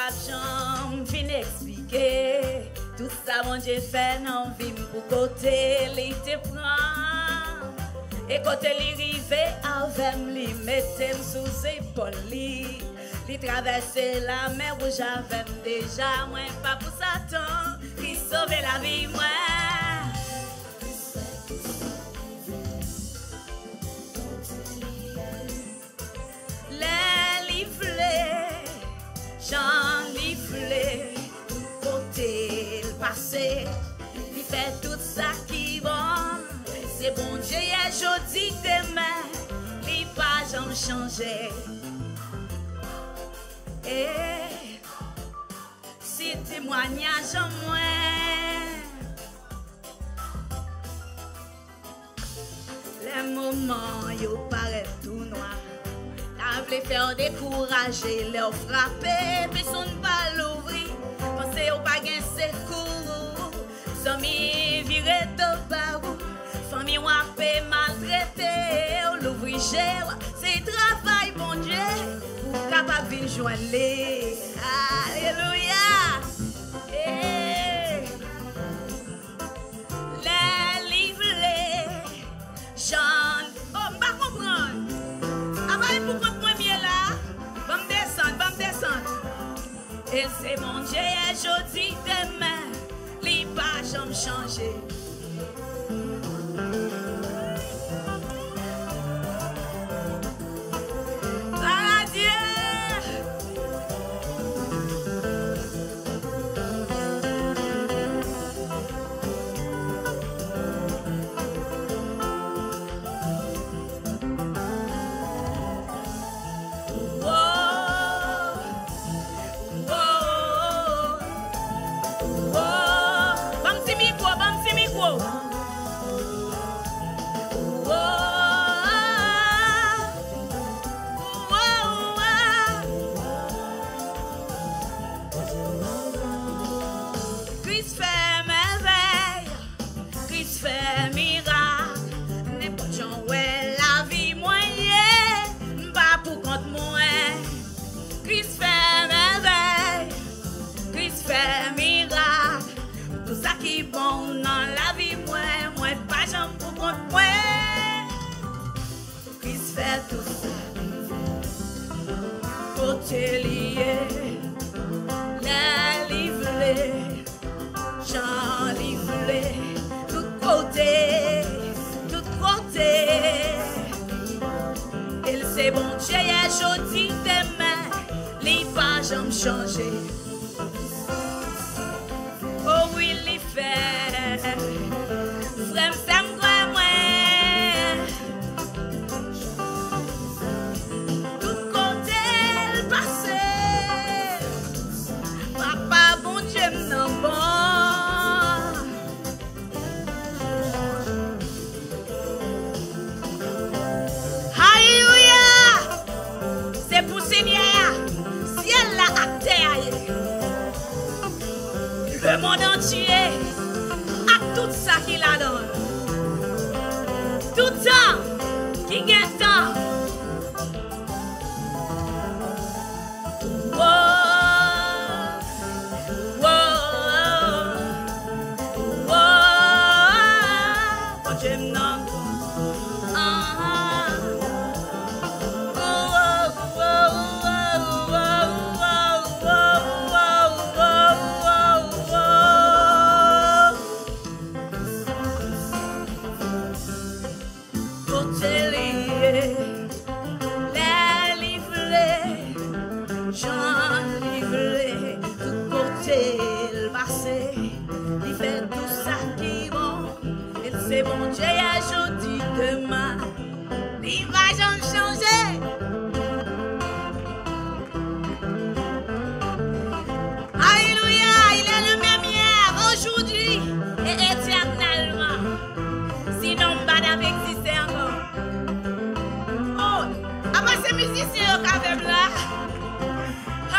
pas de chambre, fin expliquer. Tout ça, mon Dieu fait, non, vim pour côté, li te prend. Et côté li rive, avec li mette sous épaule li. Li traverse la mer rouge avec déjà, moi, pas pour Satan, qui sauve la vie, moi. Les livrés, j'en livré, tout côté le passé, il fait tout ça qui bon. C'est bon Dieu, et jeudi demain, les pas j'en changer. Et si témoignage en moi, les moments yo paraissent tout noir. La voulait faire décourager, leur frapper, personne pas l'ouvrir. Pensez au pas gain secours, amis viré de barou, famille ou appé maltraité, l'ouvrir c'est travail bon Dieu. Capable de joindre. Alléluia. Les livrés, Jean. Oh, je ne pas comprendre. Avant pour prendre premier là, va me descendre. Et c'est mon Dieu, et jeudi demain, les pages ont changé. Changer. Oh oui, il fait. Frère, ça me croit moi. Tout côté le passé. Papa, bon Dieu, non bon. Alléluia. C'est pour Seigneur. Le monde entier a tout ça qu'il a donné. Tout ça qui gagne ça. C'est bon Dieu, et jeudi demain, il va jamais changer. Alléluia, il est le même hier, aujourd'hui et éternellement. Sinon, pas d'avec exister encore. Oh, après ces musiciens au café blanc.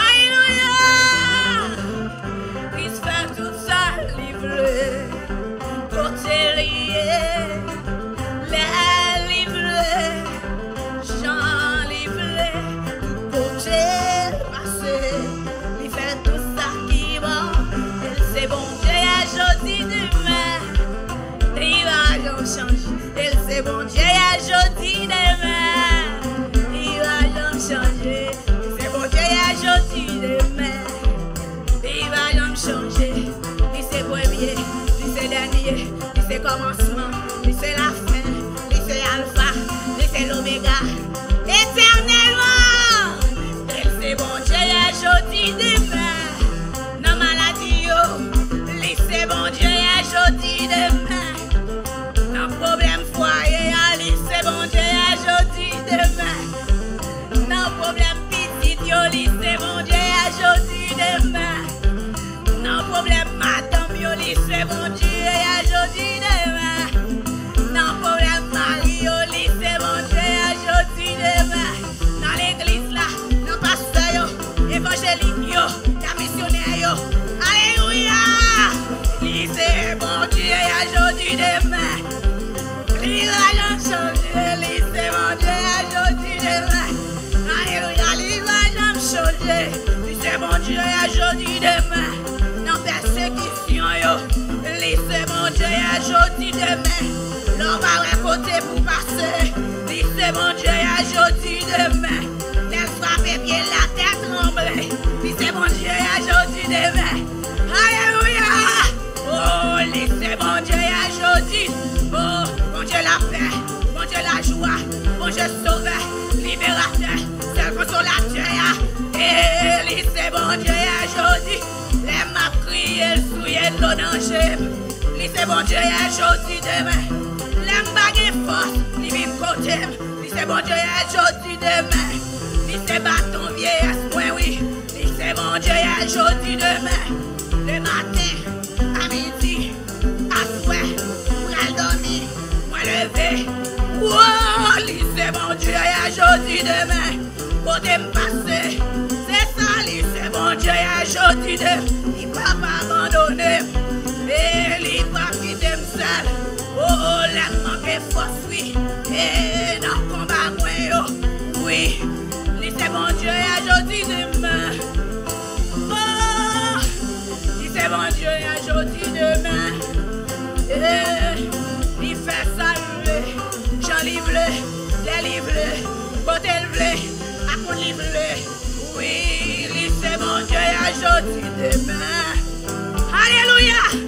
Alléluia, il se fait tout ça livré. Les livrés, j'en livré, côté passé, il fait c'est bon Dieu, aujourd'hui, demain. Il va jamais changer. C'est bon Dieu, aujourd'hui, demain. Il va jamais changer. Il c'est premier, il c'est dernier, il c'est commencement, il c'est la fin, il c'est alpha, il c'est l'oméga. Éternellement, il c'est bon Dieu, aujourd'hui, demain. Non maladie, il c'est bon Dieu, aujourd'hui, demain. Non problème foyer, il c'est bon Dieu, aujourd'hui, demain. Non problème petit, il c'est bon Dieu, aujourd'hui, demain. Non problème madame, c'est bon Dieu, aujourd'hui, demain. Non problème mari, c'est bon Dieu, aujourd'hui, demain. Dans l'église là, dans pasteur, évangélique, la missionnaire, alléluia. C'est bon Dieu, aujourd'hui, demain. Il va jamais changer, c'est bon Dieu, aujourd'hui, demain. Alléluia, il va jamais changer, c'est bon Dieu, aujourd'hui, demain. Non persécution, c'est bon Dieu, aujourd'hui, demain. L'on va récolter pour passer, c'est bon Dieu, aujourd'hui, demain. Laisse frapper bien la tête trembler, c'est bon Dieu, aujourd'hui, demain. Alléluia. Oh, c'est bon Dieu, aujourd'hui. Oh, bon Dieu la paix, bon Dieu la joie, bon Dieu sauveur, libérateur, seul consolateur. Et c'est bon Dieu, aujourd'hui. Les m'a crié, souillé de l'eau danger. C'est bon Dieu, aujourd'hui, demain. Les bagues force, les vives côté. C'est bon Dieu, aujourd'hui, demain. C'est bâton vieillesse, moi, oui. C'est bon Dieu, aujourd'hui, demain. Le matin, à midi, à soir, pour aller dormir, moi lever. Oh, c'est bon Dieu, aujourd'hui, demain. Pour te passer, c'est ça, c'est bon Dieu, aujourd'hui, demain. Il va pas abandonner, et il va quitter me seul. Oh, l'aime manque force, oui. Et dans le combat, moi, oui. C'est bon Dieu, aujourd'hui, demain. Oh, c'est bon Dieu, aujourd'hui, demain. Il fait saluer, j'en livre, les livres, côté le à mon livre. Oui, c'est bon Dieu, aujourd'hui, demain. Alléluia.